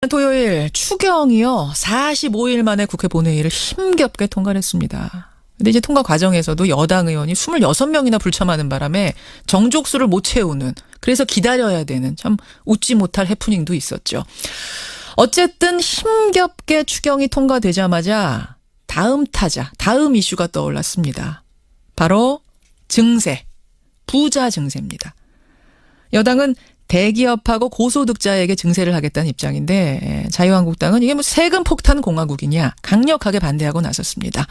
토요일 추경이요. 45일 만에 국회 본회의를 힘겹게 통과를 했습니다. 근데 이제 통과 과정에서도 여당 의원이 26명이나 불참하는 바람에 정족수를 못 채우는, 그래서 기다려야 되는 참 웃지 못할 해프닝도 있었죠. 어쨌든 힘겹게 추경이 통과되자마자 다음 타자, 다음 이슈가 떠올랐습니다. 바로 증세, 부자 증세입니다. 여당은 대기업하고 고소득자에게 증세를 하겠다는 입장인데 자유한국당은 이게 뭐 세금 폭탄 공화국이냐 강력하게 반대하고 나섰습니다.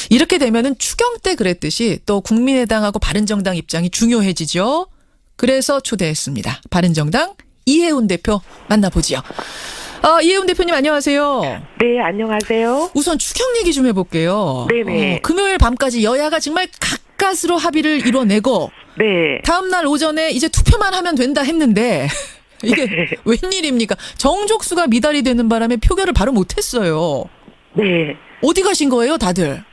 이렇게 되면은 추경 때 그랬듯이 또 국민의당하고 바른정당 입장이 중요해지죠. 그래서 초대했습니다. 바른정당 이해운 대표 만나보지요. 이해운 대표님 안녕하세요. 네, 안녕하세요. 우선 추경 얘기 좀 해볼게요. 네네. 금요일 밤까지 여야가 정말 가까스로 합의를 이뤄내고 네. 다음 날 오전에 이제 투표만 하면 된다 했는데 이게 웬일입니까? 정족수가 미달이 되는 바람에 표결을 바로 못했어요. 네. 어디 가신 거예요, 다들?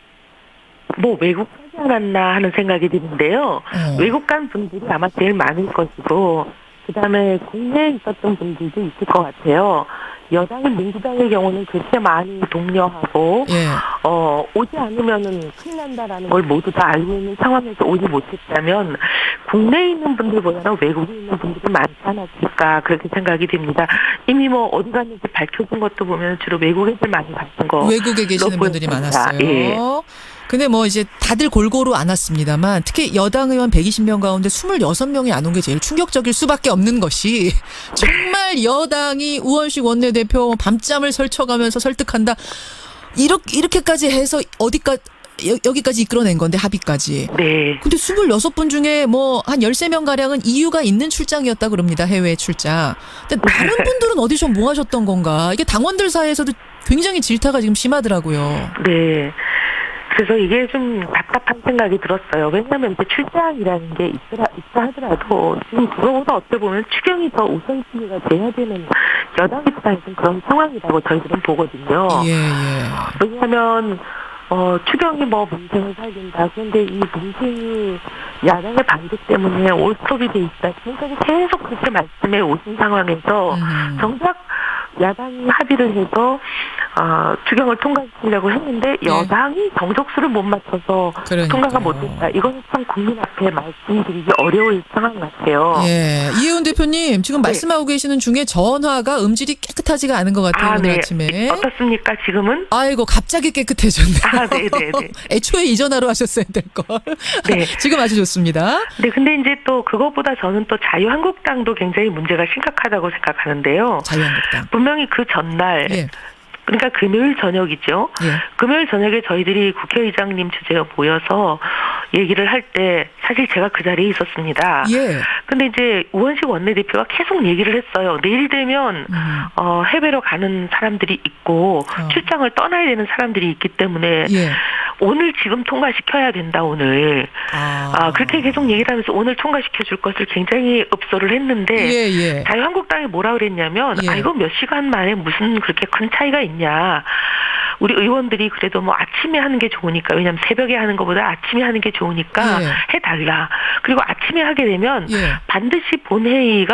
뭐 외국 가지 않았나 하는 생각이 드는데요. 외국 간 분들이 아마 제일 많을 것이고 그다음에 국내에 있었던 분들도 있을 것 같아요. 여당인 민주당의 경우는 그렇게 많이 독려하고 오지 않으면은 큰일 난다라는 걸 모두 다 알고 있는 상황에서 오지 못했다면 국내에 있는 분들보다는 외국에 있는 분들이 많지 않았을까 그렇게 생각이 됩니다. 이미 뭐 어디 갔는지 밝혀진 것도 보면 주로 외국 애들 많이 갔던 거. 외국에 계시는 분들이 많았어요. 예. 근데 뭐 이제 다들 골고루 안 왔습니다만 특히 여당 의원 120명 가운데 26명이 안 온 게 제일 충격적일 수밖에 없는 것이 정말 여당이 우원식 원내대표 밤잠을 설쳐가면서 설득한다. 이렇게까지 해서 여기까지 이끌어낸 건데 합의까지. 네. 근데 26분 중에 뭐 한 13명 가량은 이유가 있는 출장이었다 그럽니다. 해외 출장. 근데 다른 분들은 어디서 뭐 하셨던 건가? 이게 당원들 사이에서도 굉장히 질타가 지금 심하더라고요. 네. 그래서 이게 좀 답답한 생각이 들었어요. 왜냐하면 이제 출장이라는 게 있다 하더라도 지금 그거보다 어떻게 보면 추경이 더 우선순위가 돼야 되는 여당 입장에서는 그런 상황이라고 저희들은 보거든요. 예. 왜냐하면 추경이 뭐 민생을 살린다. 그런데 이 민생이 야당의 반대 때문에 올스톱이 돼 있다. 지금까지 계속 그렇게 말씀해 오신 상황에서 정작 야당이 합의를 해서 추경을 통과시키려고 했는데 여당이 정족수를 못 맞춰서 통과가 못됐다. 이건 참 국민 앞에 말씀드리기 어려울 상황 같아요. 예, 이해운 대표님 지금 말씀하고 계시는 중에 전화가 음질이 깨끗하지가 않은 것 같아요. 오늘 아침에. 어떻습니까? 지금은? 아이고 갑자기 깨끗해졌네요. 네네네. 애초에 이 전화로 하셨어야 될 걸. 네. 지금 아주 좋습니다. 네, 근데 이제 또 그것보다 저는 또 자유한국당도 굉장히 문제가 심각하다고 생각하는데요. 자유한국당. 분명히 그 전날. 그러니까 금요일 저녁이죠. 금요일 저녁에 저희들이 국회의장님 주재로 모여서 얘기를 할 때 사실 제가 그 자리에 있었습니다. 근데 이제 우원식 원내대표가 계속 얘기를 했어요. 내일 되면 해외로 가는 사람들이 있고 출장을 떠나야 되는 사람들이 있기 때문에 오늘 지금 통과시켜야 된다 오늘. 그렇게 계속 얘기를 하면서 오늘 통과시켜 줄 것을 굉장히 읍소를 했는데 자유한국당이 뭐라 그랬냐면 이거 몇 시간 만에 무슨 그렇게 큰 차이가 있냐. 우리 의원들이 그래도 뭐 아침에 하는 게 좋으니까, 왜냐하면 새벽에 하는 것보다 아침에 하는 게 좋으니까 해달라. 그리고 아침에 하게 되면 반드시 본회의에서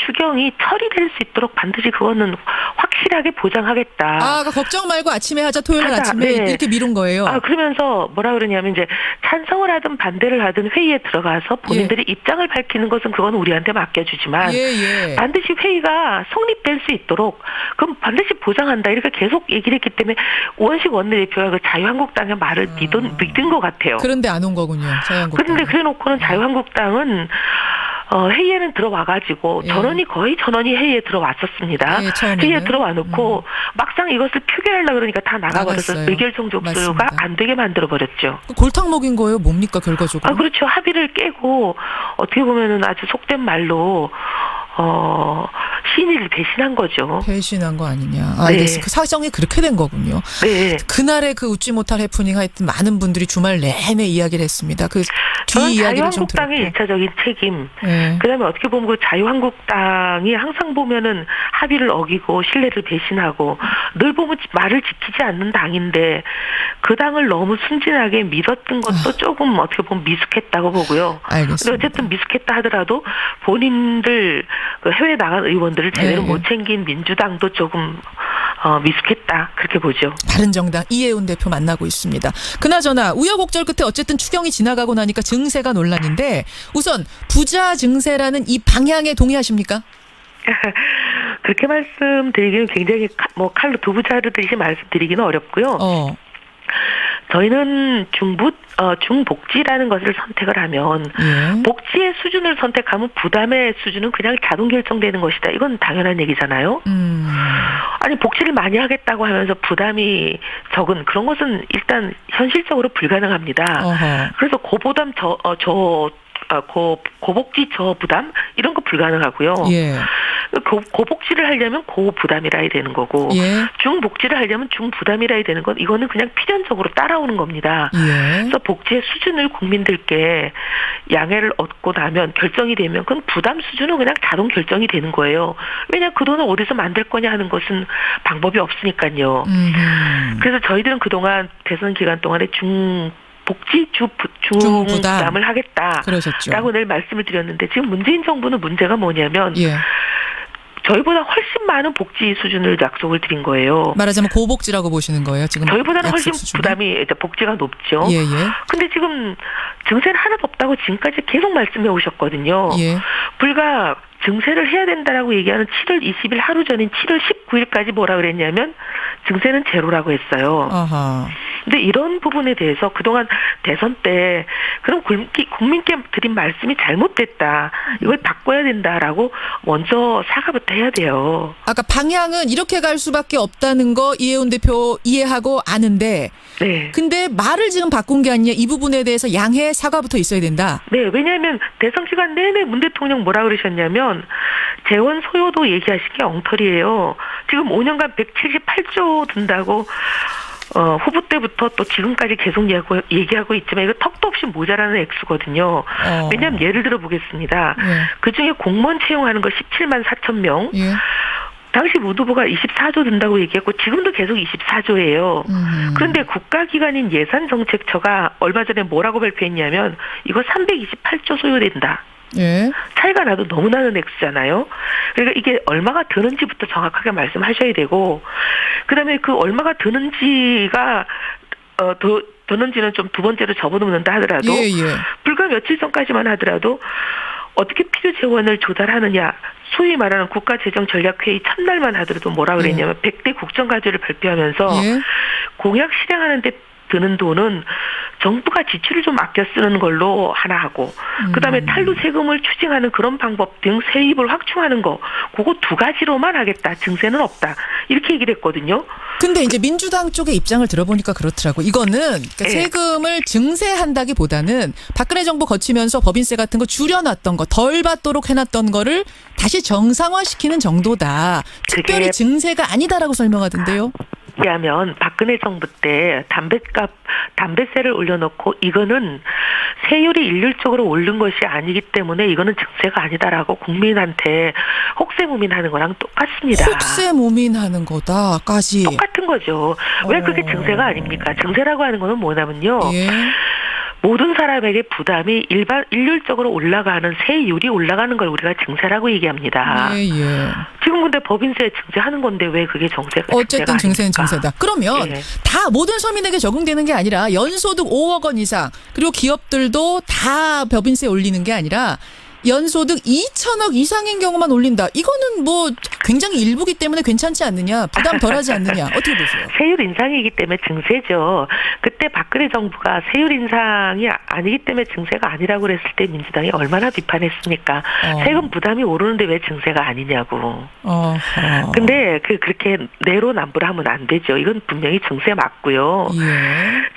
추경이 처리될 수 있도록 반드시 그거는 확실하게 보장하겠다. 그러니까 걱정 말고 아침에 하자. 토요일 아침에 이렇게 미룬 거예요. 그러면서 뭐라 그러냐면 이제 찬성을 하든 반대를 하든 회의에 들어가서 본인들이 입장을 밝히는 것은 그건 우리한테 맡겨주지만 반드시 회의가 성립될 수 있도록 그럼 반드시 보장한다. 이렇게 계속 얘기를 했기 때문에 우원식 원내대표가 그 자유한국당의 말을 믿은 것 같아요. 그런데 안 온 거군요. 자유한국당. 그런데 그래놓고는 자유한국당은 회의에는 들어와가지고 거의 전원이 회의에 들어왔었습니다. 회의에 들어와 놓고 막상 이것을 표결하려고 그러니까 다 나가버려서 의결 정족수가 안 되게 만들어버렸죠. 골탕 먹인 거예요? 뭡니까 결과적으로? 그렇죠. 합의를 깨고 어떻게 보면은 아주 속된 말로 신의를 배신한 거죠. 배신한 거 아니냐. 알겠습니다. 그 사정이 그렇게 된 거군요. 그날의 그 웃지 못할 해프닝 하여튼 많은 분들이 주말 내내 이야기를 했습니다. 그 뒤 이야기를 좀 들었고. 자유한국당의 1차적인 책임. 그다음에 어떻게 보면 그 자유한국당이 항상 보면은 합의를 어기고 신뢰를 배신하고 늘 보면 말을 지키지 않는 당인데 그 당을 너무 순진하게 믿었던 것도 조금 어떻게 보면 미숙했다고 보고요. 알겠습니다. 근데 어쨌든 미숙했다 하더라도 본인들 그 해외 나간 의원들을 제대로 못 챙긴 민주당도 조금 미숙했다 그렇게 보죠. 바른정당 이해운 대표 만나고 있습니다. 그나저나 우여곡절 끝에 어쨌든 추경이 지나가고 나니까 증세가 논란인데 우선 부자 증세라는 이 방향에 동의하십니까? 그렇게 말씀드리기는 굉장히 칼로 두부 자르듯이 말씀드리기는 어렵고요. 저희는 중복지라는 것을 선택을 하면 복지의 수준을 선택하면 부담의 수준은 그냥 자동 결정되는 것이다. 이건 당연한 얘기잖아요. 아니 복지를 많이 하겠다고 하면서 부담이 적은 그런 것은 일단 현실적으로 불가능합니다. 그래서 고부담 고복지 저부담 이런 거 불가능하고요. 고복지를 하려면 고부담이라 해야 되는 거고 중복지를 하려면 중부담이라 해야 되는 건 이거는 그냥 필연적으로 따라오는 겁니다. 그래서 복지의 수준을 국민들께 양해를 얻고 나면 결정이 되면 그건 부담 수준은 그냥 자동 결정이 되는 거예요. 왜냐 그 돈을 어디서 만들 거냐 하는 것은 방법이 없으니까요. 그래서 저희들은 그동안 대선 기간 동안에 복지 중부담을 하겠다라고 그러셨죠. 늘 말씀을 드렸는데 지금 문재인 정부는 문제가 뭐냐면 저희보다 훨씬 많은 복지 수준을 약속을 드린 거예요. 말하자면 고복지라고 보시는 거예요. 지금 저희보다는 훨씬 수준이? 부담이 복지가 높죠. 근데 지금 증세는 하나도 없다고 지금까지 계속 말씀해 오셨거든요. 불과 증세를 해야 된다라고 얘기하는 7월 20일 하루 전인 7월 19일까지 뭐라 그랬냐면 증세는 제로라고 했어요. 근데 이런 부분에 대해서 그동안 대선 때 그럼 국민께 드린 말씀이 잘못됐다. 이걸 바꿔야 된다라고 먼저 사과부터 해야 돼요. 아까 방향은 이렇게 갈 수밖에 없다는 거 이해운 대표 이해하고 아는데 근데 말을 지금 바꾼 게 아니냐. 이 부분에 대해서 양해 사과부터 있어야 된다. 왜냐하면 대선 기간 내내 문 대통령 뭐라 그러셨냐면 재원 소요도 얘기하신 게 엉터리예요. 지금 5년간 178조 든다고 후보 때부터 또 지금까지 계속 얘기하고 있지만 이거 턱도 없이 모자라는 액수거든요. 왜냐하면 예를 들어 보겠습니다. 그중에 공무원 채용하는 거 17만 4천 명. 당시 무두부가 24조 든다고 얘기했고 지금도 계속 24조예요. 그런데 국가기관인 예산정책처가 얼마 전에 뭐라고 발표했냐면 이거 328조 소요된다. 차이가 나도 너무 나는 액수잖아요. 그러니까 이게 얼마가 드는지부터 정확하게 말씀하셔야 되고 그다음에 그 얼마가 드는지가 드는지는 좀 두 번째로 접어놓는다 하더라도 불과 며칠 전까지만 하더라도 어떻게 필요 재원을 조달하느냐 소위 말하는 국가재정전략회의 첫날만 하더라도 뭐라 그랬냐면 100대 국정과제를 발표하면서 공약 실행하는 데 드는 돈은 정부가 지출을 좀 아껴 쓰는 걸로 하나 하고 그다음에 탈루 세금을 추징하는 그런 방법 등 세입을 확충하는 거 그거 두 가지로만 하겠다. 증세는 없다. 이렇게 얘기를 했거든요. 근데 이제 민주당 쪽의 입장을 들어보니까 그렇더라고. 이거는 그러니까 세금을 증세한다기보다는 박근혜 정부 거치면서 법인세 같은 거 줄여놨던 거 덜 받도록 해놨던 거를 다시 정상화시키는 정도다. 특별히 증세가 아니다라고 설명하던데요. 왜냐하면 박근혜 정부 때 담배세를 올려놓고 이거는 세율이 일률적으로 오른 것이 아니기 때문에 이거는 증세가 아니다라고 국민한테 혹세무민하는 거랑 똑같습니다. 혹세무민하는 거다까지. 똑같은 거죠. 왜 그게 증세가 아닙니까? 증세라고 하는 거는 뭐냐면요. 모든 사람에게 부담이 일률적으로 올라가는 세율이 올라가는 걸 우리가 증세라고 얘기합니다. 지금 근데 법인세 증세하는 건데 왜 그게 정세가 어쨌든 증세는 증세다. 그러면 다 모든 서민에게 적용되는 게 아니라 연소득 5억 원 이상 그리고 기업들도 다 법인세 올리는 게 아니라 연소득 2천억 이상인 경우만 올린다. 이거는 뭐 굉장히 일부기 때문에 괜찮지 않느냐. 부담 덜하지 않느냐. 어떻게 보세요? 세율 인상이기 때문에 증세죠. 그때 박근혜 정부가 세율 인상이 아니기 때문에 증세가 아니라고 그랬을 때 민주당이 얼마나 비판했습니까? 세금 부담이 오르는데 왜 증세가 아니냐고. 근데 그렇게 내로남불 하면 안 되죠. 이건 분명히 증세 맞고요.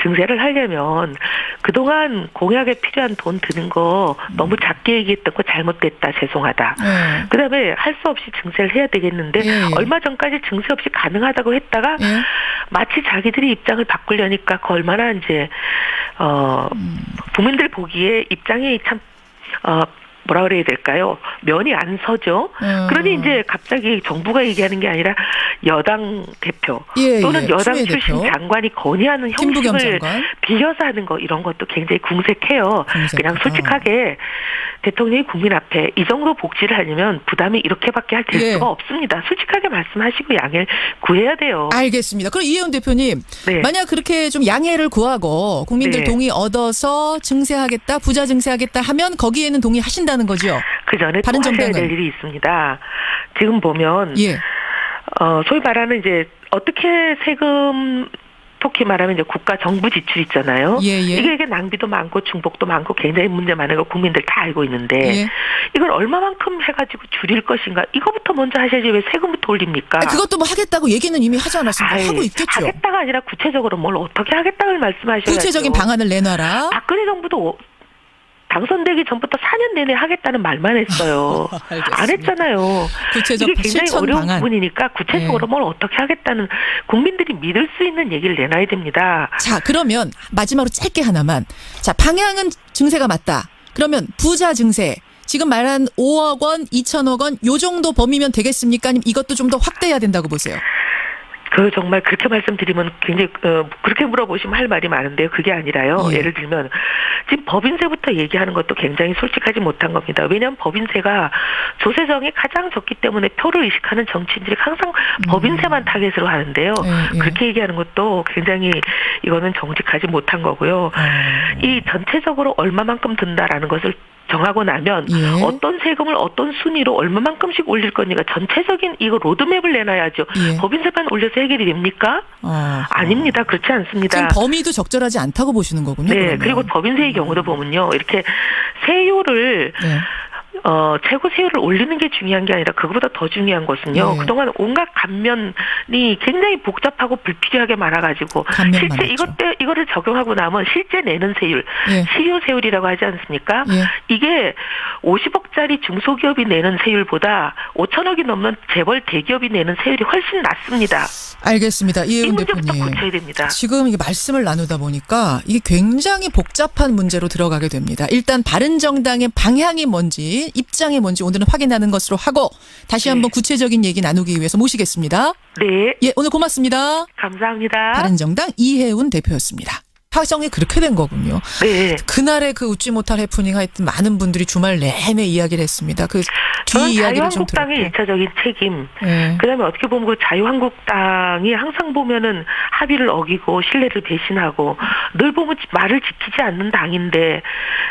증세를 하려면 그동안 공약에 필요한 돈 드는 거 너무 작게 얘기했던 거 잘못됐다. 죄송하다. 그다음에 할 수 없이 증세를 해야 되겠는데 얼마 전까지 증세 없이 가능하다고 했다가 마치 자기들이 입장을 바꾸려니까 그 얼마나 이제 국민들 보기에 입장이 참 뭐라 그래야 될까요? 면이 안 서죠. 그러니 이제 갑자기 정부가 얘기하는 게 아니라 여당 대표 또는 여당 출신 대표. 장관이 건의하는 형식을 빌려서 하는 거 이런 것도 굉장히 궁색해요. 그냥 솔직하게 대통령이 국민 앞에 이 정도 복지를 하려면 부담이 이렇게밖에 될 수가 없습니다. 솔직하게 말씀하시고 양해를 구해야 돼요. 알겠습니다. 그럼 이혜훈 대표님, 만약 그렇게 좀 양해를 구하고 국민들 동의 얻어서 증세하겠다, 부자 증세하겠다 하면 거기에는 동의하신다는 거죠? 그 전에 또 하셔야 될 일이 있습니다. 지금 보면 소위 말하는 이제 어떻게 세금 특히 말하면 이제 국가 정부 지출 있잖아요. 이게 낭비도 많고 중복도 많고 굉장히 문제 많은 거 국민들 다 알고 있는데 이걸 얼마만큼 해가지고 줄일 것인가 이거부터 먼저 하셔야지 왜 세금부터 올립니까? 그것도 뭐 하겠다고 얘기는 이미 하지 않았습니까? 하고 있겠죠. 하겠다가 아니라 구체적으로 뭘 어떻게 하겠다를 말씀하셔야죠. 구체적인 방안을 내놔라. 박근혜 정부도 당선되기 전부터 4년 내내 하겠다는 말만 했어요. 안 했잖아요. 구체적 이게 굉장히 어려운 방안. 부분이니까 구체적으로 뭘 어떻게 하겠다는 국민들이 믿을 수 있는 얘기를 내놔야 됩니다. 자, 그러면 마지막으로 짧게 하나만. 자, 방향은 증세가 맞다. 그러면 부자 증세. 지금 말한 5억 원, 2천억 원 요 정도 범위면 되겠습니까? 아니면 이것도 좀 더 확대해야 된다고 보세요? 정말 그렇게 말씀드리면 굉장히 그렇게 물어보시면 할 말이 많은데요. 그게 아니라요. 예를 들면 지금 법인세부터 얘기하는 것도 굉장히 솔직하지 못한 겁니다. 왜냐하면 법인세가 조세정이 가장 적기 때문에 표를 의식하는 정치인들이 항상 법인세만 타겟으로 하는데요. 그렇게 얘기하는 것도 굉장히 이거는 정직하지 못한 거고요. 이 전체적으로 얼마만큼 든다라는 것을 정하고 나면 어떤 세금을 어떤 순위로 얼마만큼씩 올릴 거니까 전체적인 이거 로드맵을 내놔야죠. 법인세만 올려서 해결이 됩니까? 아닙니다. 그렇지 않습니다. 지금 범위도 적절하지 않다고 보시는 거군요. 네. 그러면. 그리고 법인세의 경우도 보면요. 이렇게 세율을 최고 세율을 올리는 게 중요한 게 아니라 그거보다 더 중요한 것은요. 그동안 온갖 감면이 굉장히 복잡하고 불필요하게 많아가지고 실제 이거를 적용하고 나면 실제 내는 세율, 실효 세율이라고 하지 않습니까? 이게 50억짜리 중소기업이 내는 세율보다 5천억이 넘는 재벌 대기업이 내는 세율이 훨씬 낮습니다. 알겠습니다. 이혜훈 대표님. 고쳐야 됩니다. 지금 이게 말씀을 나누다 보니까 이게 굉장히 복잡한 문제로 들어가게 됩니다. 일단 바른정당의 방향이 뭔지 입장이 뭔지 오늘은 확인하는 것으로 하고 다시 한번 구체적인 얘기 나누기 위해서 모시겠습니다. 네. 오늘 고맙습니다. 감사합니다. 바른정당 이혜훈 대표였습니다. 화정이 그렇게 된 거군요. 네. 그날의 그 웃지 못할 해프닝 하여튼 많은 분들이 주말 내내 이야기를 했습니다. 그 뒤 이야기를 좀 들었고. 자유한국당의 1차적인 책임. 그다음에 어떻게 보면 그 자유한국당이 항상 보면은 합의를 어기고 신뢰를 배신하고 늘 보면 말을 지키지 않는 당인데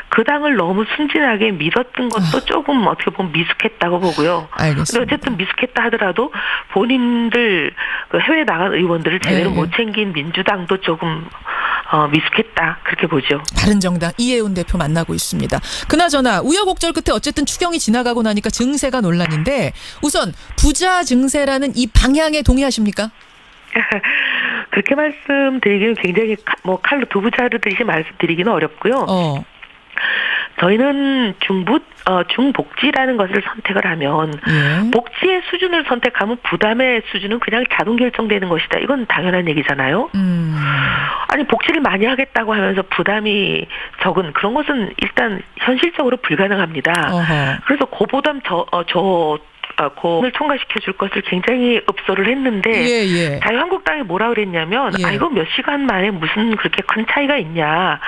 그 당을 너무 순진하게 믿었던 것도 조금 어떻게 보면 미숙했다고 보고요. 알겠습니다. 근데 어쨌든 미숙했다 하더라도 본인들 그 해외 나간 의원들을 제대로 못 챙긴 민주당도 조금 미숙했다 그렇게 보죠. 바른정당 이혜훈 대표 만나고 있습니다. 그나저나 우여곡절 끝에 어쨌든 추경이 지나가고 나니까 증세가 논란인데 우선 부자 증세라는 이 방향에 동의하십니까? 그렇게 말씀드리기는 굉장히 칼로 두부 자르듯이 말씀드리기는 어렵고요. 저희는 중복지라는 것을 선택을 하면 복지의 수준을 선택하면 부담의 수준은 그냥 자동 결정되는 것이다. 이건 당연한 얘기잖아요. 아니 복지를 많이 하겠다고 하면서 부담이 적은 그런 것은 일단 현실적으로 불가능합니다. 그래서 고부담 을 통과시켜 줄 것을 굉장히 읍소를 했는데 자유한국당이 뭐라 그랬냐면 이거 몇 시간 만에 무슨 그렇게 큰 차이가 있냐.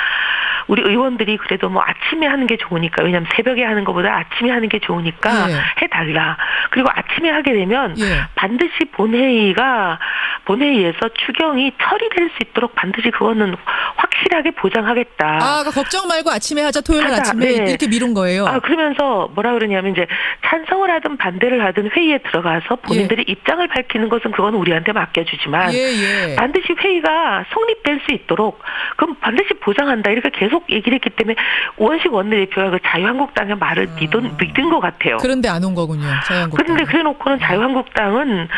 우리 의원들이 그래도 뭐 아침에 하는 게 좋으니까 왜냐하면 새벽에 하는 것보다 아침에 하는 게 좋으니까 해달라. 그리고 아침에 하게 되면 반드시 본회의에서 추경이 처리될 수 있도록 반드시 그거는 확실하게 보장하겠다. 걱정 말고 아침에 하자. 토요일 아침에 이렇게 미룬 거예요. 그러면서 뭐라 그러냐면 이제 찬성을 하든 반대를 하든 회의에 들어가서 본인들이 입장을 밝히는 것은 그건 우리한테 맡겨주지만 반드시 회의가 성립될 수 있도록 그럼 반드시 보장한다. 이렇게 계속 얘기를 했기 때문에 우원식 원내대표가 그 자유한국당의 말을 믿은 것 같아요. 그런데 안 온 거군요. 자유한국당. 그런데 그래놓고는 자유한국당은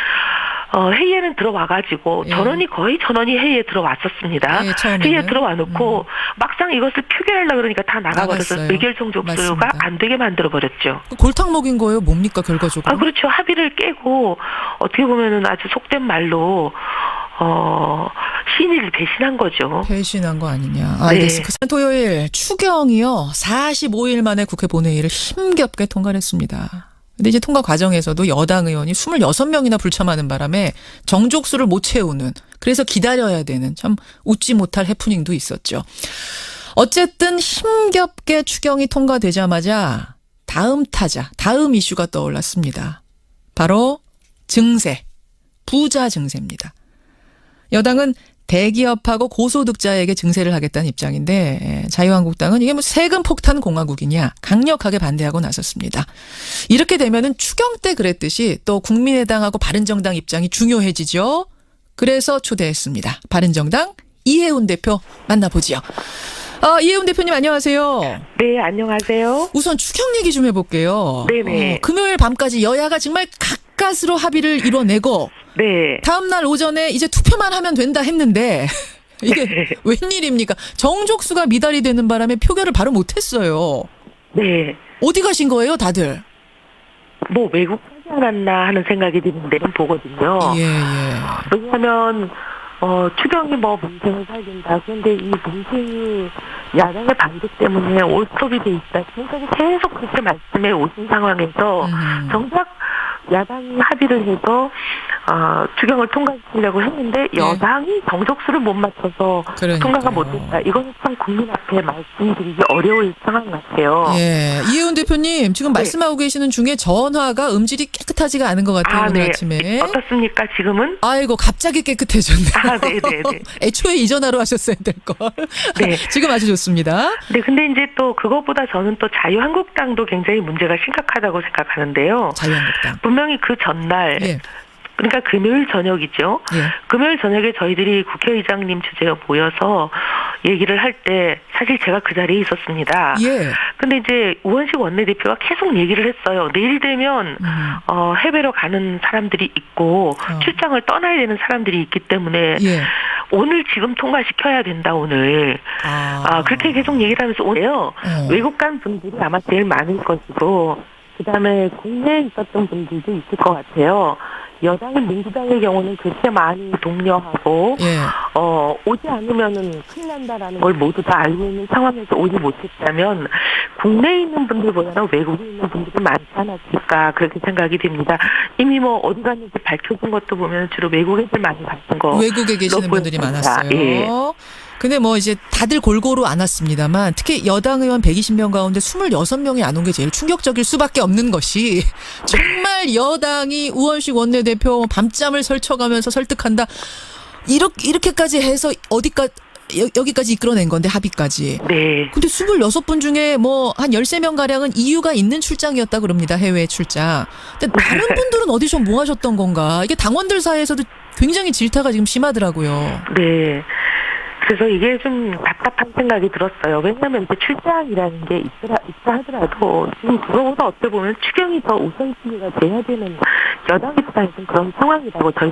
회의에는 들어와가지고 거의 전원이 회의에 들어왔었습니다. 회의에 들어와 놓고 막상 이것을 표결하려고 그러니까 다 나가버려서 의결성 접수가 안 되게 만들어버렸죠. 골탕 먹인 거예요? 뭡니까 결과적으로? 그렇죠. 합의를 깨고 어떻게 보면은 아주 속된 말로 신의를 배신한 거죠. 배신한 거 아니냐. 알겠습니다. 네. 토요일 추경이요. 45일 만에 국회 본회의를 힘겹게 통과를 했습니다. 근데 이제 통과 과정에서도 여당 의원이 26명이나 불참하는 바람에 정족수를 못 채우는, 그래서 기다려야 되는 참 웃지 못할 해프닝도 있었죠. 어쨌든 힘겹게 추경이 통과되자마자 다음 타자, 다음 이슈가 떠올랐습니다. 바로 증세, 부자 증세입니다. 여당은 대기업하고 고소득자에게 증세를 하겠다는 입장인데 자유한국당은 이게 뭐 세금 폭탄 공화국이냐 강력하게 반대하고 나섰습니다. 이렇게 되면은 추경 때 그랬듯이 또 국민의당하고 바른정당 입장이 중요해지죠. 그래서 초대했습니다. 바른정당 이해운 대표 만나보지요. 이해운 대표님 안녕하세요. 네, 안녕하세요. 우선 추경 얘기 좀 해볼게요. 네네. 금요일 밤까지 여야가 정말 가까스로 합의를 이뤄내고 네. 다음 날 오전에 이제 투표만 하면 된다 했는데 이게 웬일입니까? 정족수가 미달이 되는 바람에 표결을 바로 못했어요. 네. 어디 가신 거예요, 다들? 뭐 외국 가지 않았나 하는 생각이 드는 데는 보거든요. 예. 왜냐하면 추경이 뭐 민생을 살린다. 그런데 이 민생이 야당의 반대 때문에 올스톱이 돼 있다. 지금까지 계속 그렇게 말씀해 오신 상황에서 정작 야당이 합의를 해서 추경을 통과시키려고 했는데 여당이 정족수를 못 맞춰서 통과가 못됐다. 이건 참 국민 앞에 말씀드리기 어려울 상황 같아요. 예, 이혜훈 대표님 지금 말씀하고 계시는 중에 전화가 음질이 깨끗하지가 않은 것 같아요. 오늘 아침에. 어떻습니까 지금은? 아이고 갑자기 깨끗해졌네요. 네네네. 애초에 이 전화로 하셨어야 될 걸. 네. 지금 아주 좋습니다. 네, 근데 이제 또 그것보다 저는 또 자유한국당도 굉장히 문제가 심각하다고 생각하는데요. 자유한국당. 분명히 그 전날, 그러니까 금요일 저녁이죠. 금요일 저녁에 저희들이 국회의장님 주재로 모여서 얘기를 할 때 사실 제가 그 자리에 있었습니다. 근데 이제 우원식 원내대표가 계속 얘기를 했어요. 내일 되면 해외로 가는 사람들이 있고 출장을 떠나야 되는 사람들이 있기 때문에 오늘 지금 통과시켜야 된다 오늘. 그렇게 계속 얘기를 하면서 오늘요. 외국 간 분들이 아마 제일 많을 것이고 그다음에 국내에 있었던 분들도 있을 것 같아요. 여당인 민주당의 경우는 그렇게 많이 독려하고 오지 않으면은 큰일 난다라는 걸 모두 다 알고 있는 상황에서 오지 못했다면 국내에 있는 분들보다는 외국에 있는 분들이 많지 않았을까 그렇게 생각이 됩니다. 이미 뭐 어디 갔는지 밝혀진 것도 보면 주로 외국 애들 많이 갔던 거. 외국에 계시는 분들이 많았어요. 근데 뭐 이제 다들 골고루 안 왔습니다만 특히 여당 의원 120명 가운데 26명이 안 온 게 제일 충격적일 수밖에 없는 것이 정말 여당이 우원식 원내대표 밤잠을 설쳐가면서 설득한다. 이렇게까지 해서 여기까지 이끌어낸 건데 합의까지. 근데 26분 중에 뭐 한 13명 가량은 이유가 있는 출장이었다 그럽니다. 해외 출장. 근데 다른 분들은 어디서 뭐 하셨던 건가? 이게 당원들 사이에서도 굉장히 질타가 지금 심하더라고요. 네. 그래서 이게 좀 답답한 생각이 들었어요. 왜냐하면 이제 출장이라는 게 있다 하더라도 지금 그거보다 어떻게 보면 추경이 더 우선순위가 돼야 되는 여당 입장에서는 그런 상황이라고 저희